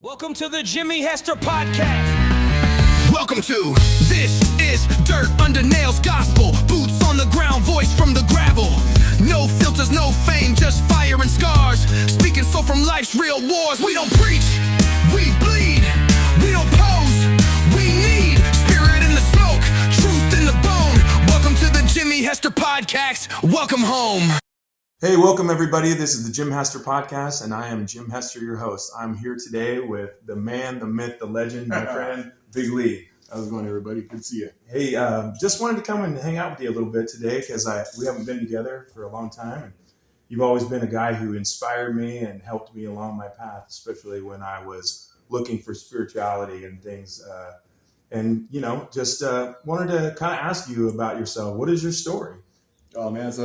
Welcome to the Jimmy Hester Podcast. Welcome to This is Dirt Under Nails Gospel. Boots on the ground, voice from the gravel. No filters, no fame, just fire and scars. Speaking so from life's real wars. We don't preach, we bleed. We don't pose, we need spirit in the smoke, truth in the bone. Welcome to the Jimmy Hester Podcast. Welcome home. Hey, welcome everybody. This is the Jim Hester Podcast, and I am Jim Hester, your host. I'm here today with the man, the myth, the legend, my friend, Big Lee. How's it going, everybody? Good to see you. Hey, just wanted to come and hang out with you a little bit today because we haven't been together for a long time, and you've always been a guy who inspired me and helped me along my path, especially when I was looking for spirituality and things. Just wanted to kind of ask you about yourself. What is your story? Oh man, it's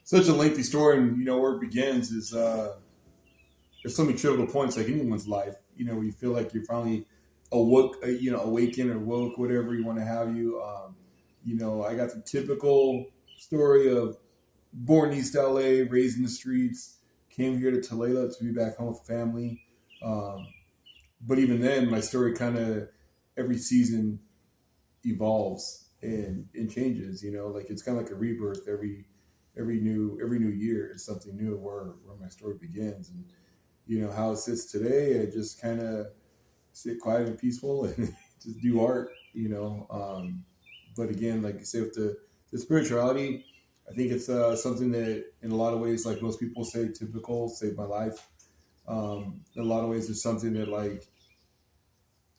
such a lengthy story, and where it begins is there's so many trivial points like anyone's life. Where you feel like you're finally awakened or woke, whatever you want to have you. I got the typical story of born in East L.A., raised in the streets, came here to Tulalip to be back home with family. But even then, my story kind of every season evolves and changes. Like it's kind of like a rebirth every new year is something new where my story begins. And how it sits today, I just kind of sit quiet and peaceful and just do art. But again, like you say, with the spirituality, I think it's something that in a lot of ways, like most people say, typical, saved my life. In a lot of ways, it's something that like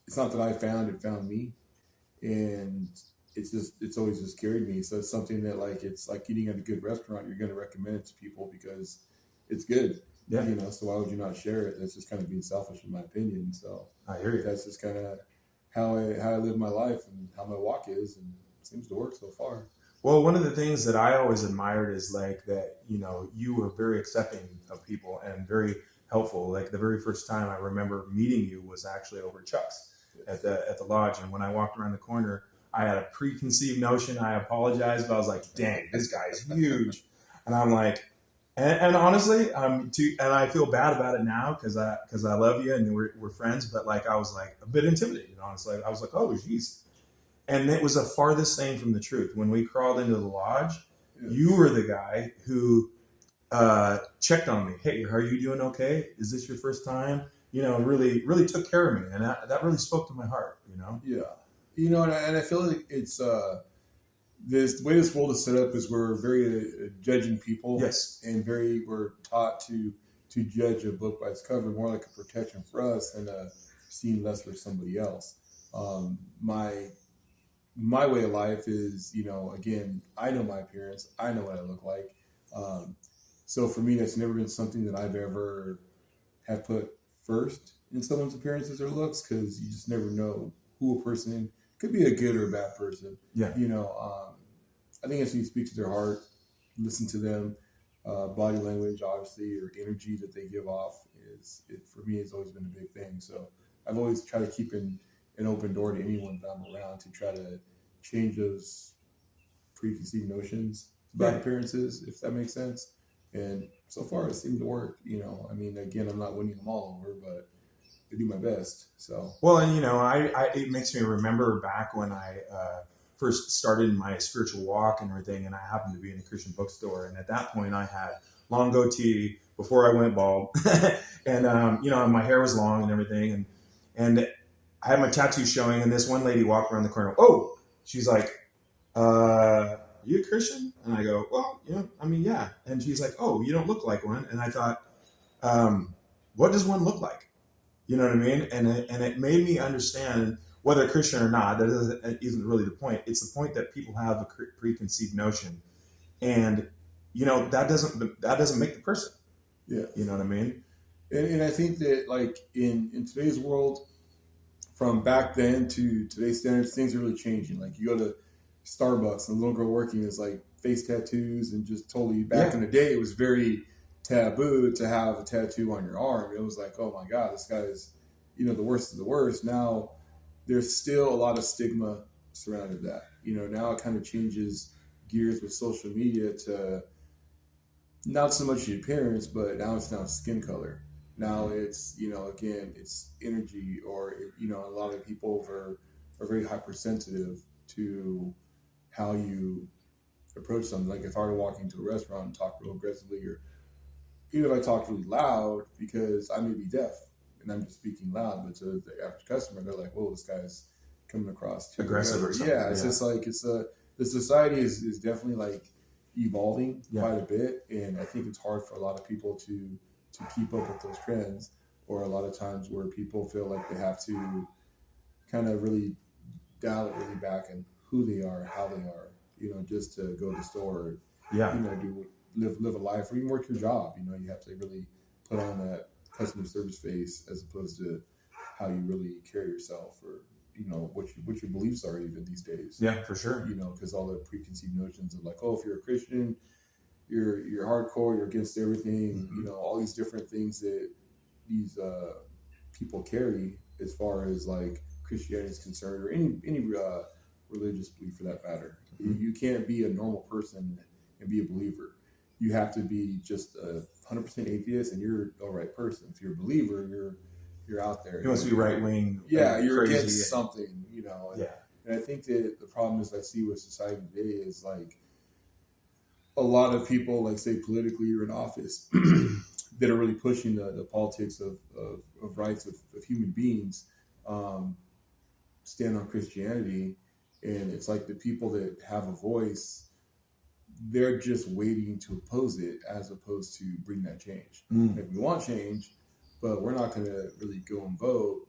it's not that I found, it found me. And it's always just carried me. So it's something that like, it's like eating at a good restaurant. You're going to recommend it to people because it's good. Yeah. So why would you not share it? That's just kind of being selfish in my opinion. So I hear you. That's just kind of how I live my life and how my walk is. And it seems to work so far. Well, one of the things that I always admired is like that, you were very accepting of people and very helpful. Like the very first time I remember meeting you was actually over at Chuck's at the lodge. And when I walked around the corner, I had a preconceived notion. I apologized, but I was like, dang, this guy's huge. And I'm like, and honestly, and I feel bad about it now because I love you and we're friends. But like, I was like a bit intimidated, honestly. I was like, oh, geez. And it was the farthest thing from the truth. When we crawled into the lodge, you were the guy who checked on me. Hey, are you doing okay? Is this your first time? Really, really took care of me. And that really spoke to my heart, Yeah. And I feel like it's the way this world is set up is we're very judging people. Yes. And we're taught to judge a book by its cover, more like a protection for us than seeing less for somebody else. My way of life is, again, I know my appearance. I know what I look like. So for me, that's never been something that I've ever have put first in someone's appearances or looks, because you just never know who a person could be, a good or a bad person. Yeah. I think it's when you speak to their heart, listen to them, body language, obviously, or energy that they give off for me, has always been a big thing. So I've always tried to keep an open door to anyone that I'm around to try to change those preconceived notions about appearances, if that makes sense. And so far it seemed to work. Again, I'm not winning them all over, but I do my best. So well, and it makes me remember back when I first started my spiritual walk and everything, and I happened to be in a Christian bookstore, and at that point I had long goatee before I went bald, and my hair was long and everything, and I had my tattoo showing, and this one lady walked around the corner. Oh, she's like, "Are you a Christian?" And I go, "Well, yeah." And she's like, "Oh, you don't look like one." And I thought, what does one look like? You know what I mean? And it made me understand, whether Christian or not, that isn't really the point. It's the point that people have a preconceived notion, and that doesn't make the person. Yeah, you know what I mean. And I think that like in today's world, from back then to today's standards, things are really changing. Like you go to Starbucks and the little girl working is like face tattoos, and just totally back in the day, it was very taboo to have a tattoo on your arm. It was like, oh my God, this guy is, the worst of the worst. Now there's still a lot of stigma surrounded that. Now it kind of changes gears with social media to not so much the appearance, but now it's skin color. Now it's, again, it's energy, or, a lot of people are very hypersensitive to how you approach something. Like if I were to walk into a restaurant and talk real aggressively, or even if I talk really loud, because I may be deaf and I'm just speaking loud, but to the average customer, they're like, whoa, this guy's coming across too Aggressive or something. Yeah, it's just like, the society is definitely like evolving quite a bit. And I think it's hard for a lot of people to keep up with those trends, or a lot of times where people feel like they have to kind of really dial it really back in who they are, how they are, just to go to the store, live a life, or even work your job. You have to really put on that customer service face, as opposed to how you really carry yourself, or what your beliefs are even these days. Yeah, for sure. Because all the preconceived notions of like, oh, if you're a Christian, you're hardcore, you're against everything. All these different things that these people carry, as far as like Christianity is concerned, or any religious belief for that matter. You can't be a normal person and be a believer. You have to be just 100% atheist, and you're the right person. If you're a believer, you're out there. You must be right wing. Yeah, you're crazy. against something. And I think that the problem is I see with society today is like a lot of people, like say politically or in office, that are really pushing the politics of rights of human beings, stand on Christianity. And it's like the people that have a voice, they're just waiting to oppose it, as opposed to bring that change. Like, we want change, but we're not going to really go and vote.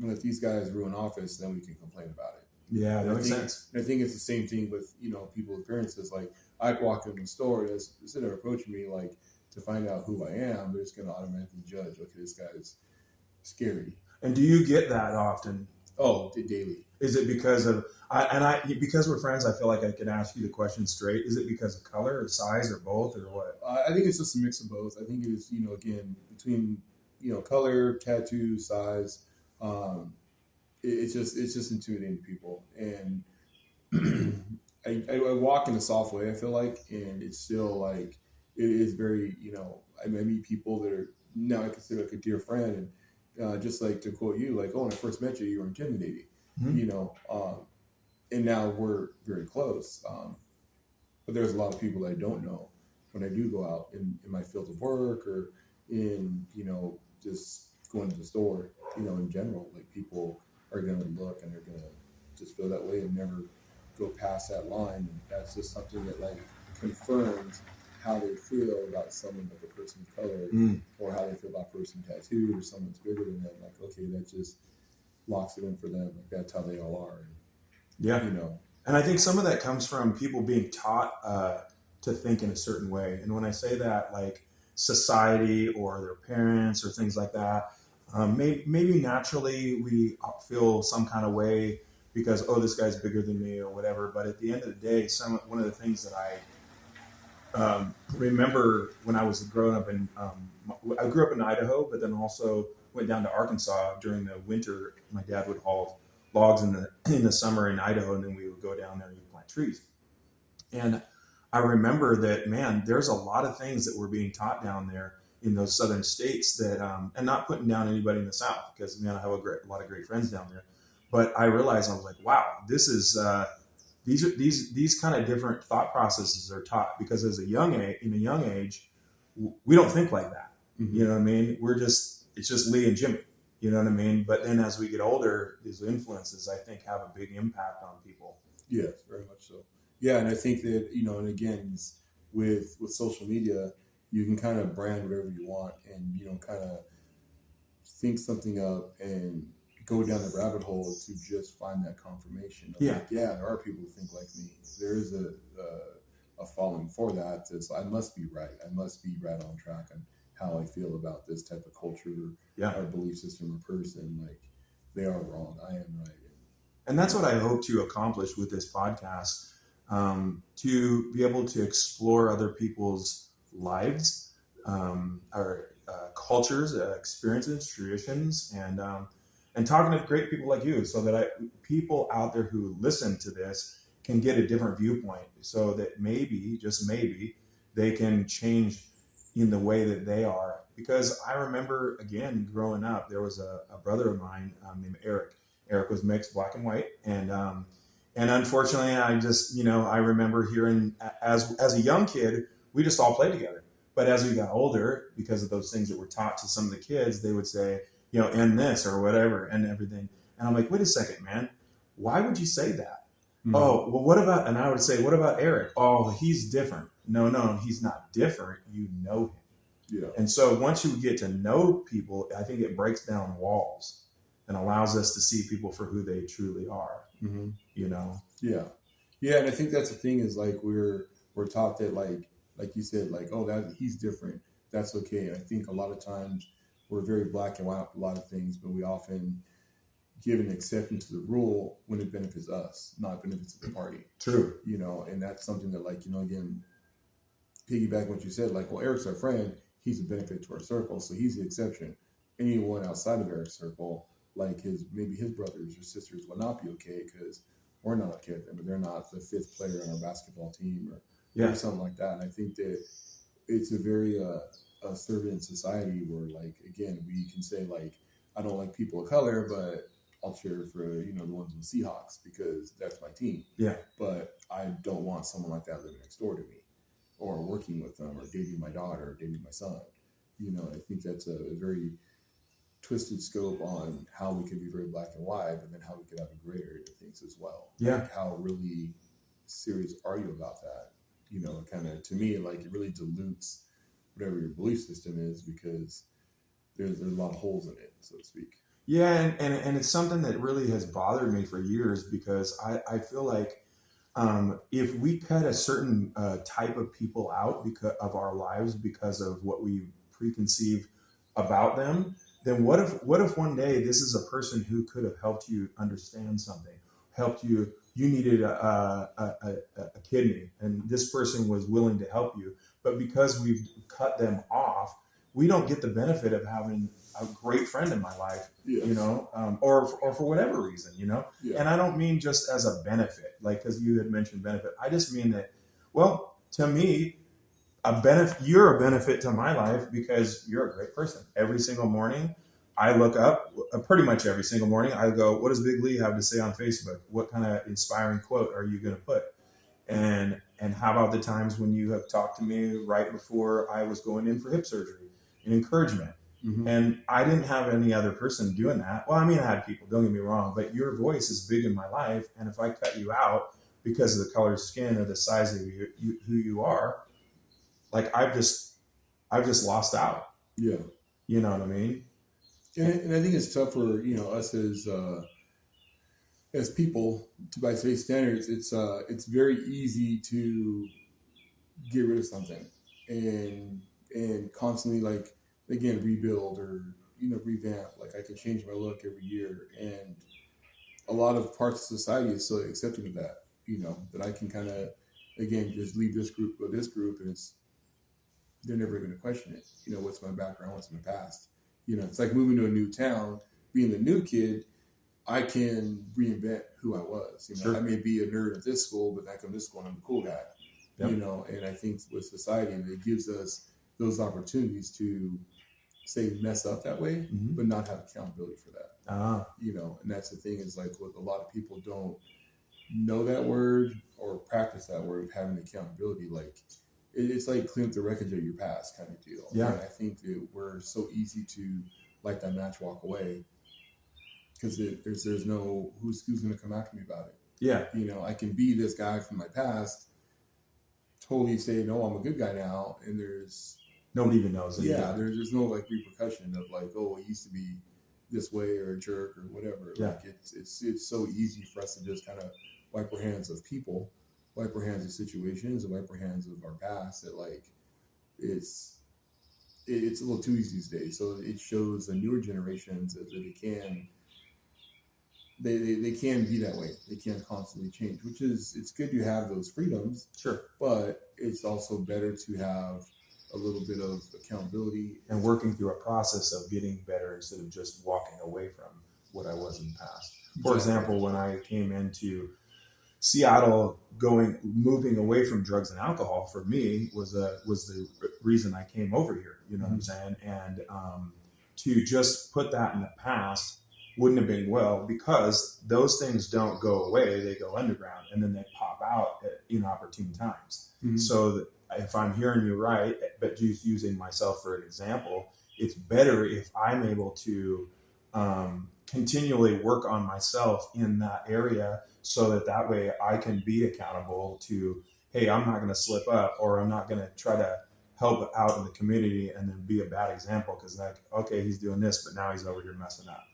And if these guys ruin office, then we can complain about it. Yeah, that makes sense. And I think it's the same thing with, people with appearances. Like, I walk into the store, and instead of approaching me like to find out who I am, they're just going to automatically judge, okay, this guy's scary. And do you get that often? Oh, daily. Is it because of because we're friends, I feel like I can ask you the question straight. Is it because of color or size or both, or what? I think it's just a mix of both. I think it is, again, between, color, tattoo, size. It's just intimidating to people. And I walk in a soft way, I feel like, and it's still like, it is very, I meet people that are now I consider like a dear friend. And just like to quote you, like, oh, when I first met you, you were intimidating, and now we're very close. But there's a lot of people that I don't know when I do go out in my field of work, or in, just going to the store, in general. Like, people are going to look, and they're going to just feel that way and never go past that line. And that's just something that like confirms how they feel about someone with a person of color, or how they feel about a person tattooed, or someone that's bigger than them. Like, okay, that just locks it in for them. Like, that's how they all are. And, And I think some of that comes from people being taught to think in a certain way. And when I say that, like society or their parents or things like that, maybe naturally we feel some kind of way because, oh, this guy's bigger than me or whatever. But at the end of the day, one of the things that I remember when I was growing up I grew up in Idaho, but then also went down to Arkansas during the winter. My dad would haul logs in the summer in Idaho, and then we would go down there and plant trees. And I remember that, man, there's a lot of things that were being taught down there in those southern states that, and not putting down anybody in the South, because, man, I have a lot of great friends down there. But I realized, I was like, wow, this is these kind of different thought processes are taught, because in a young age, we don't think like that. You know what I mean? It's just Lee and Jimmy. You know what I mean? But then as we get older, these influences, I think, have a big impact on people. Yes, very much so. Yeah, and I think that, and again, with social media, you can kind of brand whatever you want, and, kind of think something up and go down the rabbit hole to just find that confirmation. Like, there are people who think like me. There is a following for that. So I must be right. I must be right on track on how I feel about this type of culture, or belief system, or person. Like, they are wrong. I am right. And that's what I hope to accomplish with this podcast, to be able to explore other people's lives, our cultures, experiences, traditions, and talking to great people like you, so that people out there who listen to this can get a different viewpoint, so that maybe, just maybe, they can change in the way that they are. Because I remember, again, growing up, there was a brother of mine named Eric. Eric was mixed black and white, and unfortunately, I just, I remember hearing as a young kid, we just all played together. But as we got older, because of those things that were taught to some of the kids, they would say, end this or whatever and everything. And I'm like, wait a second, man, why would you say that? Mm-hmm. Oh, well, what about, and I would say, what about Eric? Oh, he's different. No, he's not different. You know him. Yeah. And so once you get to know people, I think it breaks down walls and allows us to see people for who they truly are. Mm-hmm. Yeah. And I think that's the thing is like we're taught that like you said, like, oh, that he's different, that's okay. And I think a lot of times we're very black and white with a lot of things, but we often give an exception to the rule when it benefits us, not benefits the party. True. And that's something that, like, again, piggyback what you said, like, well, Eric's our friend, he's a benefit to our circle, so he's the exception. Anyone outside of Eric's circle, like maybe his brothers or sisters will not be okay because we're not okay with them, but they're not the fifth player on our basketball team or something like that. And I think that it's a very servant society where, like, again, we can say, like, I don't like people of color, but I'll cheer for, the ones in the Seahawks because that's my team. Yeah. But I don't want someone like that living next door to me or working with them or dating my daughter or dating my son. I think that's a very twisted scope on how we can be very black and white, but then how we could have a gray area of things as well. Yeah. Like, how really serious are you about that? Kind of, to me, like, it really dilutes whatever your belief system is because there's a lot of holes in it, so to speak. Yeah, and it's something that really has bothered me for years because I feel like if we cut a certain type of people out because of our lives because of what we preconceive about them, then what if one day this is a person who could have helped you understand something, helped you needed a kidney, and this person was willing to help you, but because we've cut them off, we don't get the benefit of having a great friend in my life, yes. Or for whatever reason, Yeah. And I don't mean just as a benefit, like, because you had mentioned benefit. I just mean that, well, to me, you're a benefit to my life because you're a great person. Every single morning, I look up, pretty much every single morning, I go, what does Big Lee have to say on Facebook? What kind of inspiring quote are you going to put? And how about the times when you have talked to me right before I was going in for hip surgery and encouragement? Mm-hmm. And I didn't have any other person doing that. Well, I mean, I had people, don't get me wrong, but your voice is big in my life. And if I cut you out because of the color of skin or the size of who you are, like, I've just lost out. Yeah. You know what I mean? And I think it's tough for, us as people, by today's standards, it's very easy to get rid of something and constantly, like, again, rebuild or, revamp. Like, I can change my look every year. And a lot of parts of society is so accepting of that, that I can kind of, again, just leave this group, go this group, and they're never going to question it. What's my background? What's my past? It's like moving to a new town, being the new kid, I can reinvent who I was. Sure. I may be a nerd at this school, but I come to this school and I'm the cool guy. Yep. And I think with society, it gives us those opportunities to say mess up that way, mm-hmm. but not have accountability for that. And that's the thing is, like, what a lot of people don't know that word or practice that word of having accountability. Like, it's like clean up the wreckage of your past kind of deal. Yeah. And I think that we're so easy to light that match, walk away, because there's no who's going to come after me about it. Yeah. I can be this guy from my past, totally say, no, I'm a good guy now, and there's nobody even knows. Yeah, there's no, like, repercussion of, like, oh, he used to be this way or a jerk or whatever. Yeah. Like, it's so easy for us to just kind of wipe our hands of people, wipe our hands of situations, and wipe our hands of our past. That, like, it's a little too easy these days. So it shows the newer generations that they can be that way. They can't constantly change, which is, it's good to have those freedoms. Sure. But it's also better to have a little bit of accountability and working through a process of getting better instead of just walking away from what I was in the past. For example, when I came into Seattle moving away from drugs and alcohol for me was the reason I came over here. You know what I'm saying? And to just put that in the past wouldn't have been well, because those things don't go away; they go underground, and then they pop out at inopportune times. So that if I'm hearing you right, but just using myself for an example, it's better if I'm able to continually work on myself in that area, so that way I can be accountable to, hey, I'm not going to slip up, or I'm not going to try to help out in the community and then be a bad example, because like, okay, he's doing this, but now he's over here messing up,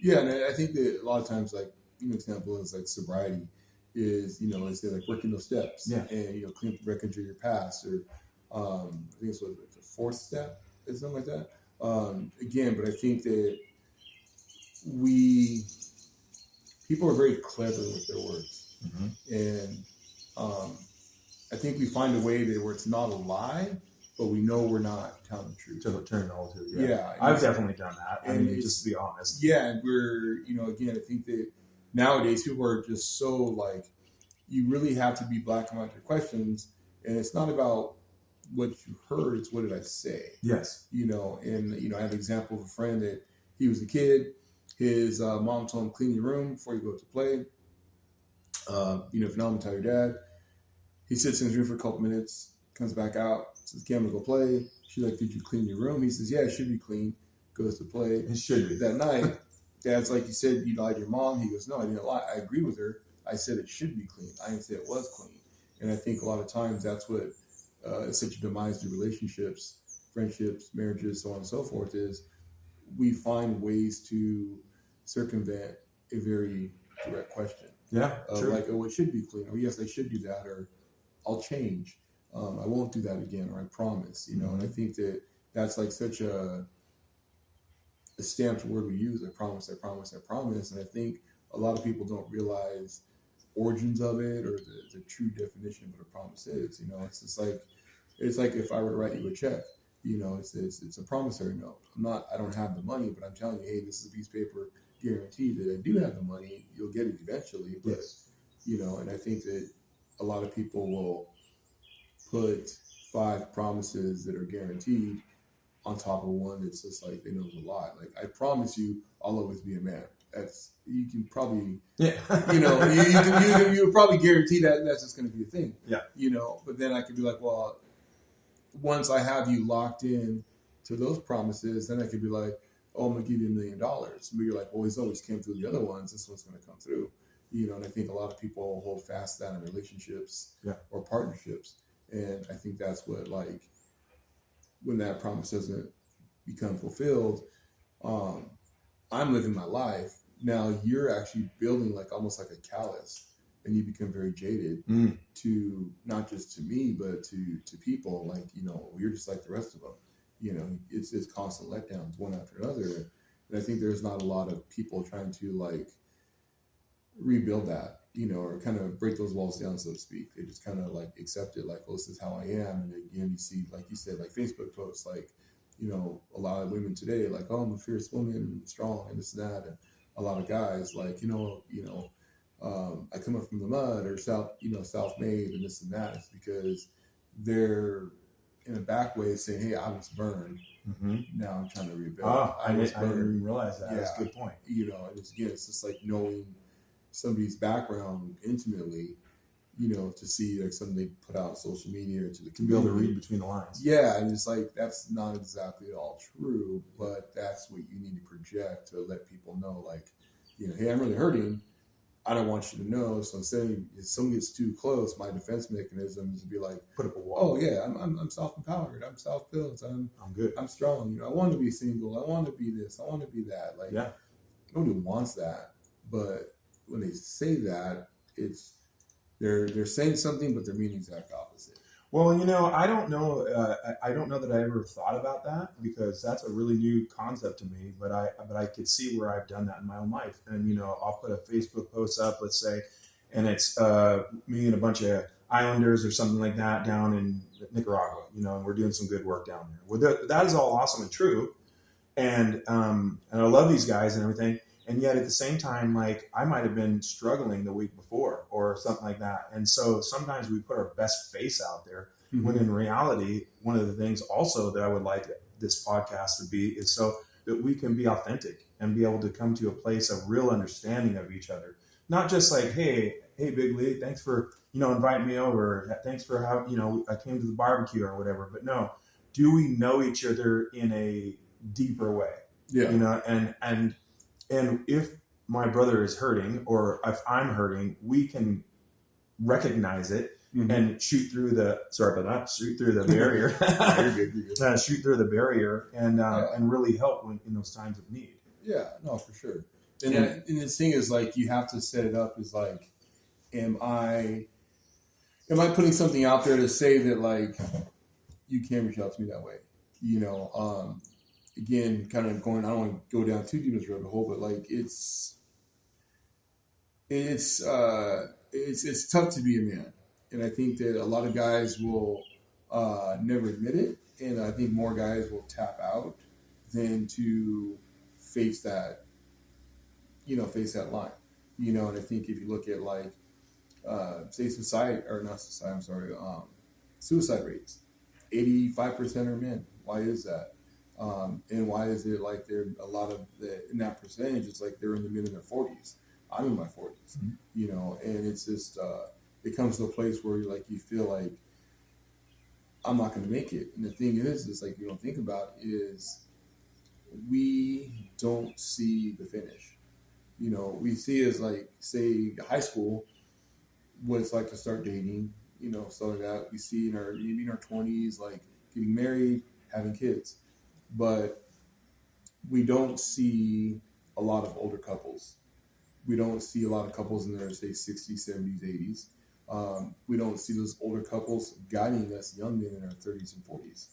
Yeah, and I think that a lot of times, like, an example is like sobriety is, they say like working those steps, Yeah. and clean up the wreckage of your past, or I think it's what, the fourth step, or something like that. Again, but I think that people are very clever with their words, and I think we find a way where it's not a lie, but we know we're not telling the truth. Turn it all to Yeah, I've definitely done that. I and mean, just to be honest. Yeah, and we're again, I think that nowadays people are just so like, you really have to be black and white with your questions, and it's not about what you heard; it's what did I say. Yes. And I have an example of a friend that he was a kid. His mom told him, clean your room before you go to play. If not, I'm gonna tell your dad. He sits in his room for a couple minutes, comes back out, says, okay, I'm gonna go play. She's like, did you clean your room? He says, yeah, it should be clean. Goes to play. It should be. That night, Dad's like, you said you lied to your mom. He goes, no, I didn't lie. I agree with her. I said it should be clean. I didn't say it was clean. And I think a lot of times that's what is such a demise to relationships, friendships, marriages, so on and so forth, is we find ways to circumvent a very direct question. Yeah, true. Like, oh, it should be clean. Or yes, I should do that. Or I'll change. I won't do that again. Or I promise. And I think that that's like such a stamped word we use. I promise, I promise, I promise. And I think a lot of people don't realize origins of it, or the true definition of what a promise is. It's just like, it's like if I were to write you a check, it's a promissory note. I don't have the money, but I'm telling you, hey, this is a piece of paper guaranteed that I do have the money. You'll get it eventually. But, yes. And I think that a lot of people will put 5 promises that are guaranteed on top of one that's just like, they know it's a lie. Like, I promise you, I'll always be a man. You can probably, you would probably guarantee that that's just going to be a thing. Yeah. But then I could be like, well, once I have you locked in to those promises, then I could be like, oh, I'm going to give you $1 million. But you're like, well, he's always came through the other ones. This one's going to come through. And I think a lot of people hold fast to that in relationships or partnerships. And I think that's what, like, when that promise doesn't become fulfilled, I'm living my life. Now you're actually building like almost like a callus, and you become very jaded to not just to me, but to people. Like, you're just like the rest of them. It's constant letdowns one after another. And I think there's not a lot of people trying to like rebuild that, or kind of break those walls down, so to speak. They just kind of like accept it, like, well, this is how I am. And again, you see, like you said, like Facebook posts, like, a lot of women today, like, oh, I'm a fierce woman, strong, and this and that. And a lot of guys, like, I come up from the mud, or self-made, and this and that. It's because they're in a back way saying, hey, I was burned. Now I'm trying to rebuild. I didn't even realize that. Yeah. That's a good point. And it's just like knowing somebody's background intimately, to see like something they put out on social media, or to the To be able to read between the lines. Yeah, and it's like, that's not exactly all true, but that's what you need to project to let people know, like, hey, I'm really hurting. I don't want you to know. So instead, if someone gets too close, my defense mechanism is to be like, put up a wall. Oh yeah, I'm self-empowered. I'm self-built. I'm good. I'm strong. I want to be single. I want to be this. I want to be that. Like, nobody wants that. But when they say that, it's they're saying something, but they're meaning the exact opposite. Well, I don't know. I don't know that I ever thought about that, because that's a really new concept to me. But I could see where I've done that in my own life. And I'll put a Facebook post up, let's say, and it's me and a bunch of islanders or something like that down in Nicaragua. And we're doing some good work down there. Well, that is all awesome and true, and I love these guys and everything. And yet at the same time, like, I might have been struggling the week before, or or something like that. And so sometimes we put our best face out there, Mm-hmm. when in reality, one of the things also that I would like this podcast to be is so that we can be authentic and be able to come to a place of real understanding of each other. Not just like, hey, Big Lee, thanks for, inviting me over. Thanks for how, I came to the barbecue or whatever. But no, do we know each other in a deeper way? Yeah. And if my brother is hurting or if I'm hurting, we can recognize it. Mm-hmm. And shoot through the barrier, shoot through the barrier and really help in those times of need. Yeah, no, for sure. And this thing is like, you have to set it up as like, am I putting something out there to say that like, you can reach out to me that way? Again, kind of going, I don't want to go down too deep this rabbit hole, but like it's tough to be a man. And I think that a lot of guys will never admit it. And I think more guys will tap out than to face that line. And I think if you look at like, say suicide rates, 85% are men. Why is that? And why is it like there a lot of in that percentage, it's like they're in the mid in their 40s. I'm in my 40s, and it's just, it comes to a place where you feel like I'm not going to make it. And the thing is like, you don't think about is we don't see the finish. We see as like, say high school, what it's like to start dating, stuff like that. We see in our 20s, like getting married, having kids, but we don't see a lot of older couples. We don't see a lot of couples in their, say, 60s, 70s, 80s. We don't see those older couples guiding us young men in our 30s and 40s.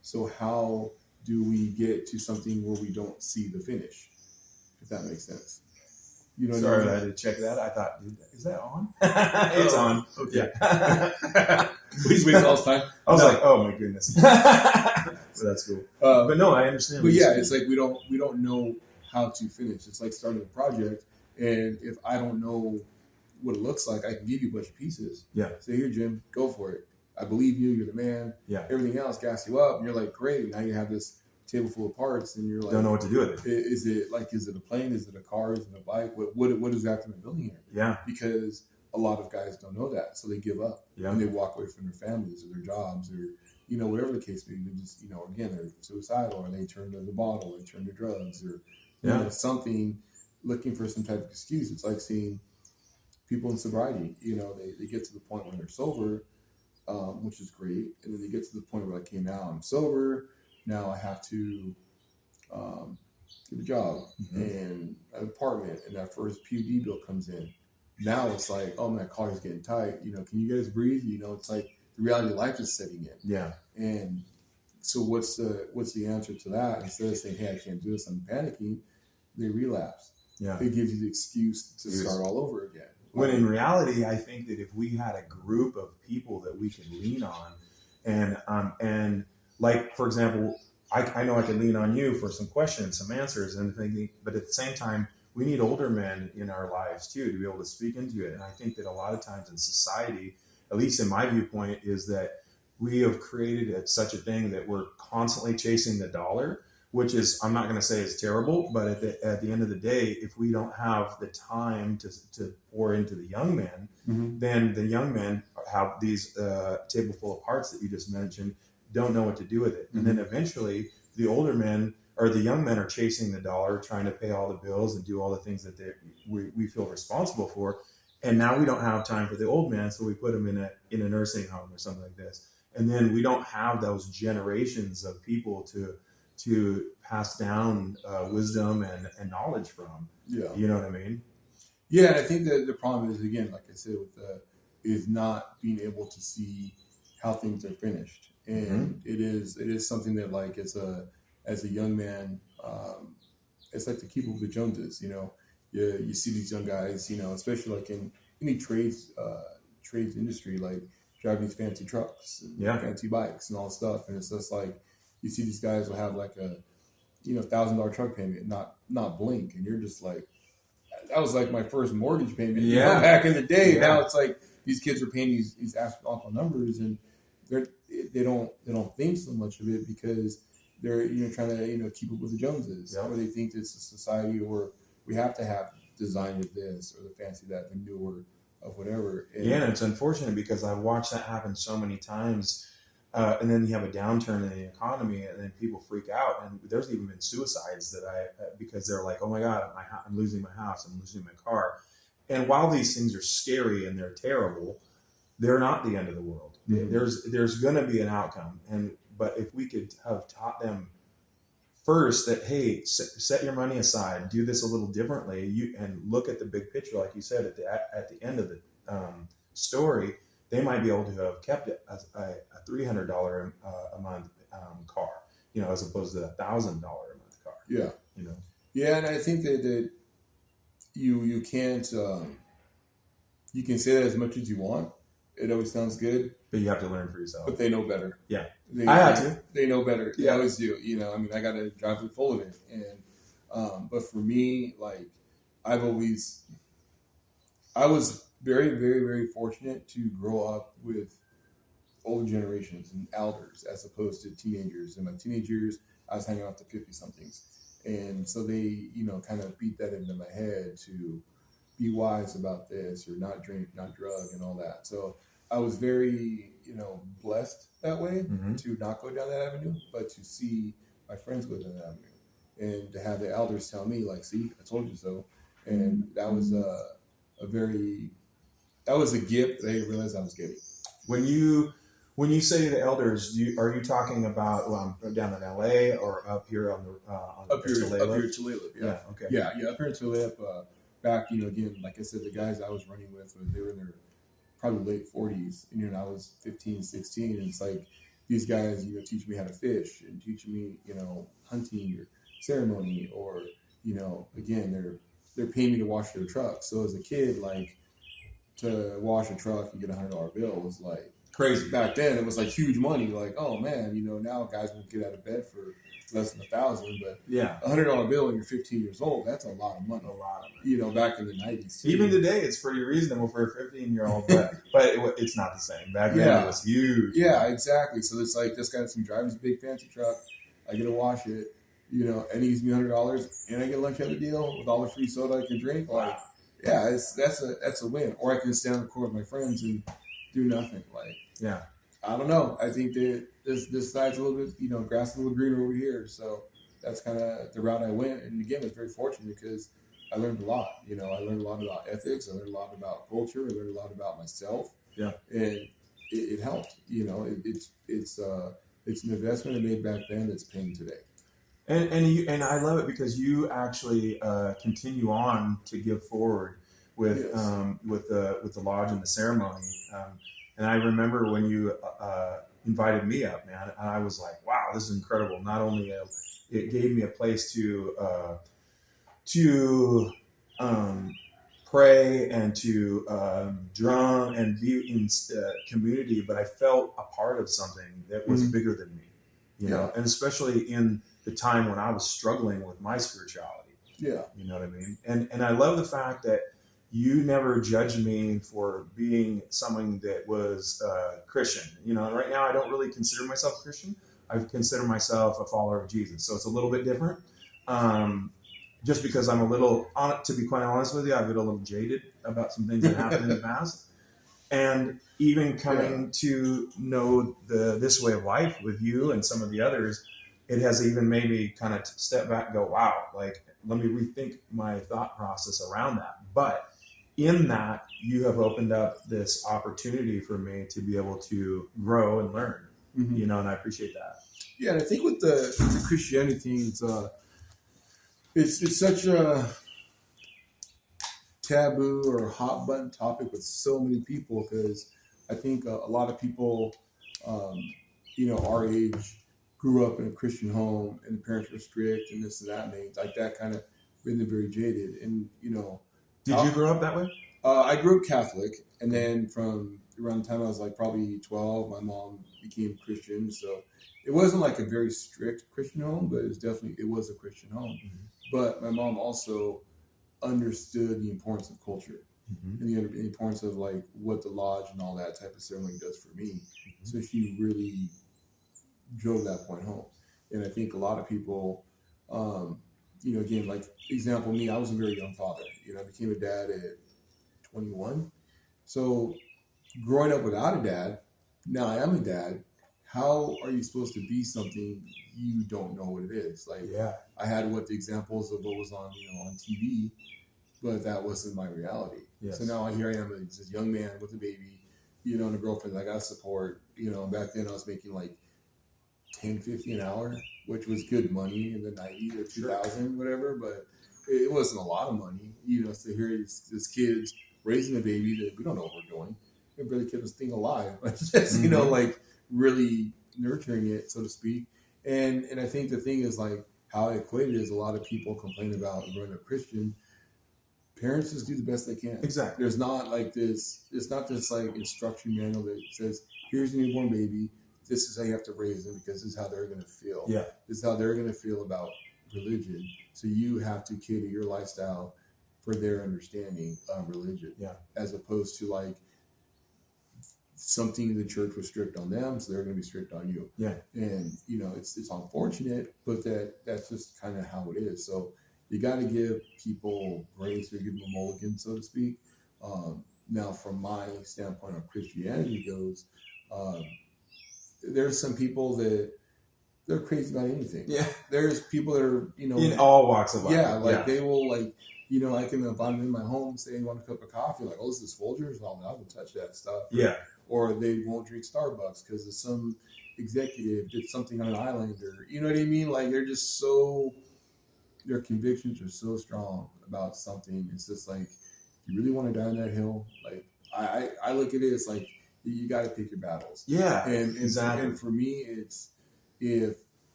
So how do we get to something where we don't see the finish? If that makes sense. Sorry, I had to check that. I thought, is that on? It's on. Okay. Yeah. Please wait all the time. I was like, oh my goodness. So that's cool. But no, I understand. But yeah, it's like we don't know how to finish. It's like starting a project, and if I don't know what it looks like, I can give you a bunch of pieces. Yeah. Say, here, Jim, go for it. I believe you. You're the man. Yeah. Everything else gas you up, and you're like, great. Now you have this table full of parts, and you're like, don't know what to do with it. Is it a plane? Is it a car? Is it a bike? What is that building here? Yeah. Because a lot of guys don't know that, so they give up. Yeah. And they walk away from their families or their jobs or whatever the case may be. They just again, they're suicidal, or they turn to the bottle, or they turn to drugs, or something, looking for some type of excuse. It's like seeing people in sobriety. They get to the point when they're sober, which is great, and then they get to the point where like, okay, now I'm sober. Now I have to get a job and an apartment, and that first PUD bill comes in. Now it's like, oh, my car is getting tight. Can you guys breathe? It's like the reality of life is setting in. Yeah. And so what's the answer to that? Instead of saying, hey, I can't do this, I'm panicking, they relapse. Yeah. It gives you the excuse to start all over again. When in reality, I think that if we had a group of people that we could lean on, and like, for example, I know I can lean on you for some questions, some answers, but at the same time, we need older men in our lives too to be able to speak into it. And I think that a lot of times in society, at least in my viewpoint, is that we have created such a thing that we're constantly chasing the dollar, which is, I'm not going to say is terrible, but at the end of the day, if we don't have the time to pour into the young men, then the young men have these table full of parts that you just mentioned, don't know what to do with it. And then eventually the older men or the young men are chasing the dollar, trying to pay all the bills and do all the things that we feel responsible for. And now we don't have time for the old man, so we put them in a nursing home or something like this. And then we don't have those generations of people to pass down wisdom and knowledge from. Yeah. You know what I mean? Yeah, and I think that the problem is, again, like I said, is not being able to see how things are finished. And it is something that, like, as a young man, it's like to keep up with the Joneses. You see these young guys, especially like in any trades industry, like driving these fancy trucks, and fancy bikes, and all that stuff. And it's just like you see these guys will have like a $1,000 truck payment, not blink, and you're just like, was like my first mortgage payment. Yeah. Back in the day. Yeah. Now it's like these kids are paying these astronomical numbers, and they don't think so much of it because they're trying to keep up with the Joneses, or they think it's a society where we have to have design of this or the fancy that, the newer of whatever. And it's unfortunate because I've watched that happen so many times. And then you have a downturn in the economy, and then people freak out. And there's even been suicides that because they're like, "Oh my God, I'm losing my house, I'm losing my car." And while these things are scary and they're terrible, they're not the end of the world. Mm-hmm. There's going to be an outcome, but if we could have taught them first that, hey, set your money aside, do this a little differently, and look at the big picture, like you said at the end of the story. They might be able to have kept it as a $300 a month car, as opposed to a $1,000 a month car. Yeah, Yeah, and I think that you can't you can say that as much as you want. It always sounds good, but you have to learn for yourself. But they know better. Yeah, I had to. They know better. Yeah. They always do. I got a driveway full of it, and but for me, like I was very, very, very fortunate to grow up with older generations and elders as opposed to teenagers. In my teenage years, I was hanging out with the 50-somethings. And so they, kind of beat that into my head to be wise about this or not drink, not drug and all that. So I was very, blessed that way to not go down that avenue, but to see my friends go down that avenue and to have the elders tell me, like, see, I told you so. And that was that was a gift they realized I was getting. When you say the elders, are you talking about down in L.A. or up here on the up here Tulalip? Yeah. Okay. Yeah, up here in Tulalip. Back, again, like I said, the guys I was running with, they were in their probably late 40s, and I was 15, 16, and it's like these guys, teach me how to fish and teach me, hunting or ceremony, or again, they're paying me to wash their truck. So as a kid, like, to wash a truck and get $100 bill was like crazy. Back then, it was like huge money. Like, oh man, now guys won't get out of bed for less than $1,000, but yeah, $100 bill when you're 15 years old, that's a lot of money. Back in the 90s too. Even today, it's pretty reasonable for a 15-year-old, but it's not the same. Back then, it was huge. Yeah, exactly. So it's like this guy drives a big fancy truck. I get to wash it, and he gives me $100, and I get a lunch out of the deal with all the free soda I can drink. Like, yeah, that's a win. Or I can stand on the court with my friends and do nothing. Like, yeah, I don't know. I think that this side's a little bit, grass a little greener over here. So that's kind of the route I went. And again, I was very fortunate because I learned a lot. I learned a lot about ethics. I learned a lot about culture. I learned a lot about myself. Yeah, and it helped. It's an investment I made back then that's paying today. And I love it because you actually continue on to give forward with the lodge and the ceremony. And I remember when you invited me up, man, and I was like, wow, this is incredible. Not only it gave me a place to pray and to drum and be in community, but I felt a part of something that was bigger than me, you know, and especially in the time when I was struggling with my spirituality. Yeah. You know what I mean? And I love the fact that you never judged me for being someone that was Christian. Right now I don't really consider myself Christian. I consider myself a follower of Jesus. So it's a little bit different. Just because I'm a little, to be quite honest with you, I've been a little jaded about some things that happened in the past. And even coming to know this way of life with you and some of the others, it has even made me kind of step back and go, wow, like, let me rethink my thought process around that. But in that, you have opened up this opportunity for me to be able to grow and learn, and I appreciate that. Yeah, and I think with the Christianity thing, it's such a taboo or hot button topic with so many people, because I think a lot of people, our age, grew up in a Christian home and the parents were strict and this and that, and like that kind of made them very jaded. And did you grow up that way? I grew up Catholic, and then from around the time I was like probably 12, my mom became Christian. So it wasn't like a very strict Christian home, but it was a Christian home. But my mom also understood the importance of culture and the importance of like what the lodge and all that type of ceremony does for me. So she really drove that point home. And I think a lot of people, you know, again, like example, me, I was a very young father. You know, I became a dad at 21. So growing up without a dad, now I am a dad. How are you supposed to be something you don't know what it is? Like, I had what the examples of what was on, you know, on TV, but that wasn't my reality. Yes. So now here I am, this young man with a baby, you know, and a girlfriend that I got to support. You know, back then I was making like $10.50 an hour, which was good money in the 90s or 2000, whatever, but it wasn't a lot of money. You know, so here this kid's raising a baby that we don't know what we're doing. And really kept this thing alive. Just, you know, like really nurturing it, so to speak. And I think the thing is like how I equate it is a lot of people complain about growing up Christian. Parents just do the best they can. Exactly. There's not like this, it's not this like instruction manual that says, here's a newborn baby. This is how you have to raise them because this is how they're going to feel. Yeah. This is how they're going to feel about religion. So you have to cater your lifestyle for their understanding of religion. Yeah. As opposed to like something the church was strict on them, so they're going to be strict on you. Yeah. And, you know, it's unfortunate, but that's just kind of how it is. So you got to give people grace or give them a mulligan, so to speak. Now, from my standpoint on Christianity goes, there's some people that they're crazy about anything. Yeah. There's people that are, you know, in all walks of life. yeah, like they will like, you know, I can invite them in my home, say you want a cup of coffee, like, oh, this is Folgers, no, I won't touch that stuff. Yeah. Or they won't drink Starbucks because of some executive did something on an island, or you know what I mean? Like they're just so, their convictions are so strong about something. It's just like, you really want to die on that hill? Like I look at it, it's like you got to pick your battles. Yeah. And exactly. And for me, it's if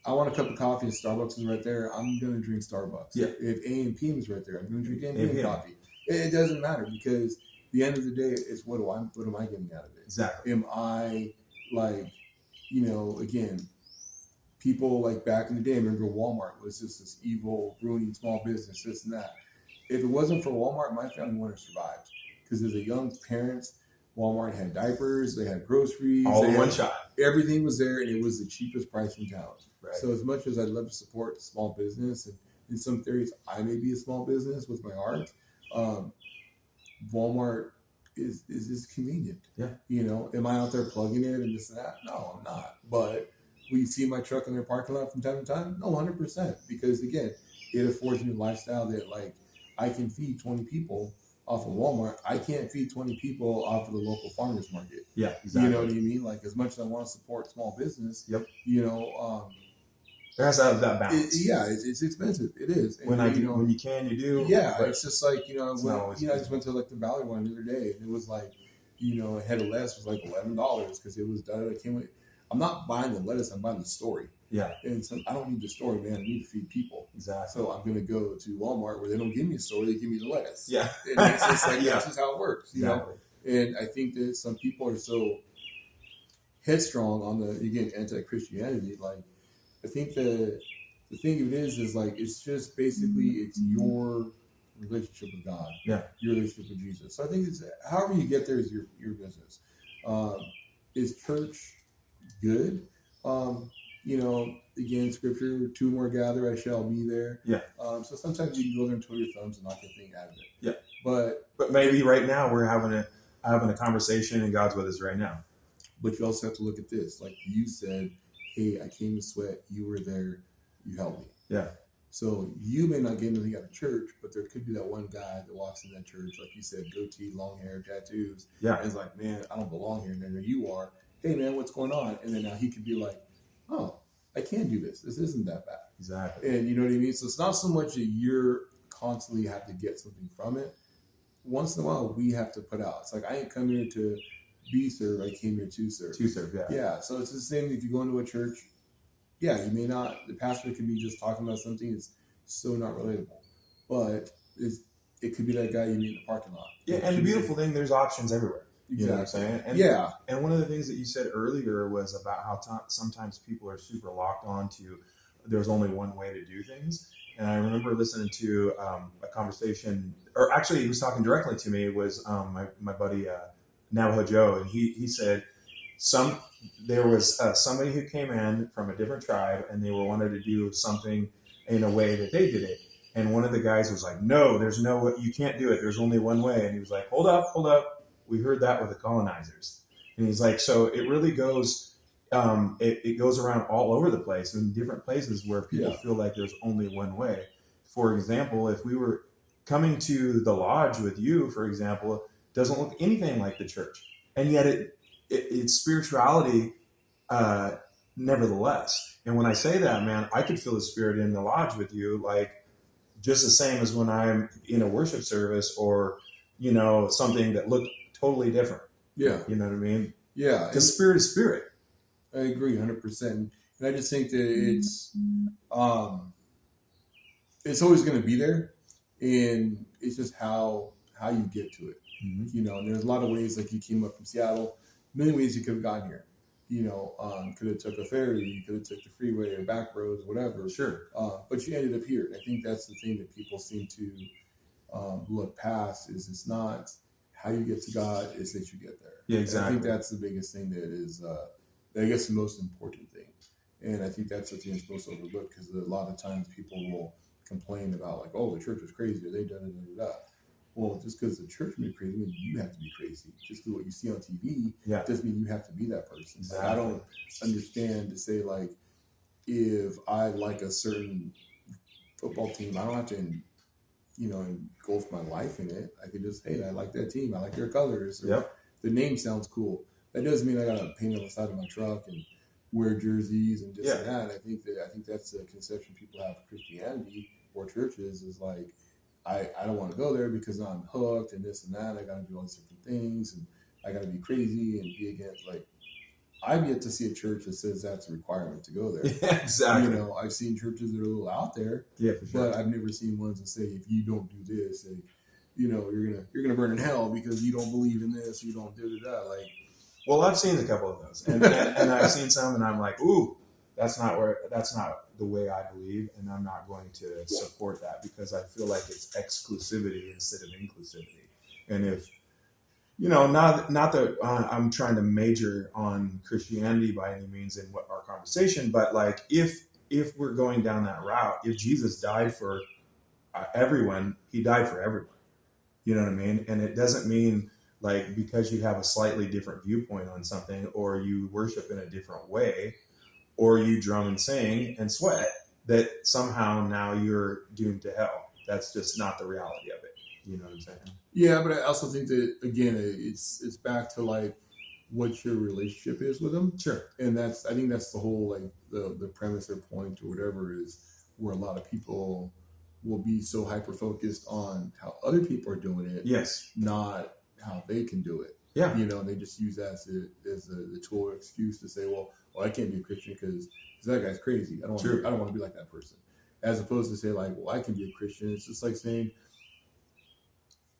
I want a cup of coffee and Starbucks is right there, I'm going to drink Starbucks. Yeah. If A&P is right there, I'm going to drink A&P A&P. coffee. It doesn't matter because at the end of the day, it's what am I getting out of it? Exactly. Am I like, you know, again, people like back in the day, I remember Walmart was just this evil, ruining small business, this and that. If it wasn't for Walmart, my family wouldn't have survived because as a young parents, Walmart had diapers, they had groceries, all they in one had, shot. Everything was there, and it was the cheapest price in town. Right. So as much as I'd love to support small business, and in some theories, I may be a small business with my art, Walmart is just convenient. Yeah. You know, am I out there plugging it and this and that? No, I'm not. But will you see my truck in their parking lot from time to time? No, 100%. Because again, it affords me a lifestyle that like I can feed 20 people off of Walmart. I can't feed 20 people off of the local farmers market. Yeah, exactly. You know what I mean? Like as much as I want to support small business, Yep. You know, there has to have that balance. it's expensive. It is. And, When you can, you do. Yeah, but it's just like, you know, I just feasible. went to like the Valley one the other day, and it was like, you know, a head of lettuce was like $11 because it was done. I came with. I'm not buying the lettuce. I'm buying the story. Yeah. And so I don't need the story, man. I need to feed people. Exactly. So I'm going to go to Walmart where they don't give me a story. They give me the lettuce. Yeah. And it's just like, that's just how it works, you Exactly. know? And I think that some people are so headstrong on the, again, anti-Christianity. Like, I think the thing of it is like, it's just basically, it's your relationship with God. Yeah. Your relationship with Jesus. So I think it's, however you get there is your business. Is church good? You know, again, scripture, two more gather, I shall be there. Yeah. So sometimes you can go there and twirl your thumbs and knock the thing out of it. Yeah. But maybe right now we're having a conversation and God's with us right now. But you also have to look at this. Like you said, hey, I came to sweat. You were there. You helped me. Yeah. So you may not get anything out of church, but there could be that one guy that walks in that church, like you said, goatee, long hair, tattoos. Yeah. And is like, man, I don't belong here. And then there you are. Hey, man, what's going on? And then now he could be like, oh, I can do this. This isn't that bad. Exactly. And you know what I mean? So it's not so much that you're constantly have to get something from it. Once in a while, we have to put out. It's like, I ain't come here to be served. I came here to serve. To serve, yeah. Yeah. So it's the same if you go into a church. Yeah, you may not, the pastor could be just talking about something that's so not relatable. But it could be that guy you meet in the parking lot. Yeah, and the beautiful thing, there's options everywhere. Exactly. You know what I'm saying? And, yeah. And one of the things that you said earlier was about how sometimes people are super locked on to there's only one way to do things. And I remember listening to a conversation, or actually he was talking directly to me. It was my buddy Navajo Joe, and he said there was somebody who came in from a different tribe, and they wanted to do something in a way that they did it. And one of the guys was like, "No, there's no, you can't do it. There's only one way." And he was like, "Hold up, hold up. We heard that with the colonizers." And he's like, "So it really goes." It goes around all over the place in different places where people feel like there's only one way. For example, if we were coming to the lodge with you, for example, it doesn't look anything like the church, and yet it's spirituality, nevertheless. And when I say that, man, I could feel the spirit in the lodge with you, like just the same as when I'm in a worship service or something that looked totally different. Yeah, you know what I mean. Yeah, because spirit is spirit. I agree 100%. And I just think that it's always going to be there, and it's just how you get to it. Mm-hmm. And there's a lot of ways, like you came up from Seattle, many ways you could have gotten here. Could have took a ferry, you could have took the freeway or back roads, whatever. Sure. But you ended up here. And I think that's the thing that people seem to look past is it's not how you get to God, it's that you get there. Yeah, exactly. And I think that's the biggest thing that is, I guess, the most important thing. And I think that's the thing that's supposed to overlook, because a lot of times people will complain about, like, oh, the church is crazy, or they da. Well, just because the church may be crazy, means you have to be crazy. Just do what you see on TV doesn't mean you have to be that person. Exactly. Like, I don't understand to say, like, if I like a certain football team, I don't have to, engulf my life in it. I can just, hey, I like that team. I like their colors. Or the name sounds cool. That doesn't mean I got to paint on the side of my truck and wear jerseys and this and that. I think that's the conception people have of Christianity or churches is like, I don't want to go there because I'm hooked and this and that. I got to do all these different things and I got to be crazy and be against. Like, I've yet to see a church that says that's a requirement to go there. Yeah, exactly. I've seen churches that are a little out there, for sure. But I've never seen ones that say if you don't do this, you're gonna burn in hell because you don't believe in this, you don't do that. Like, well, I've seen a couple of those, and I've seen some, and I'm like, ooh, that's not the way I believe, and I'm not going to support that because I feel like it's exclusivity instead of inclusivity. And if not that I'm trying to major on Christianity by any means in what our conversation, but like if we're going down that route, if Jesus died for everyone, he died for everyone. You know what I mean? And it doesn't mean like because you have a slightly different viewpoint on something, or you worship in a different way, or you drum and sing and sweat, that somehow now you're doomed to hell. That's just not the reality of it. You know what I'm saying? Yeah, but I also think that, again, it's back to like what your relationship is with them. Sure. And I think that's the whole, like the premise or point or whatever is where a lot of people will be so hyper focused on how other people are doing it. Yes. Not how they can do it. Yeah. And they just use that as the tool or excuse to say, well, I can't be a Christian because that guy's crazy. I don't want to be like that person. As opposed to say like, well, I can be a Christian. It's just like saying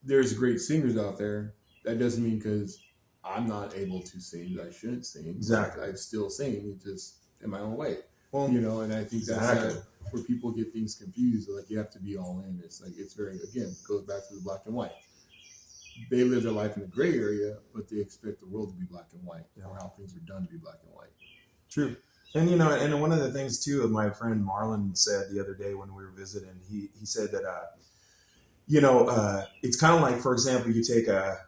there's great singers out there. That doesn't mean because I'm not able to sing that I shouldn't sing. Exactly. I still sing, just in my own way. Well, and I think that's where people get things confused. Like you have to be all in. It's like, it's very, again, goes back to the black and white. They live their life in the gray area, but they expect the world to be black and white, or how things are done to be black and white. True. And, and one of the things too, my friend Marlon said the other day when we were visiting, he said that, it's kind of like, for example, you take a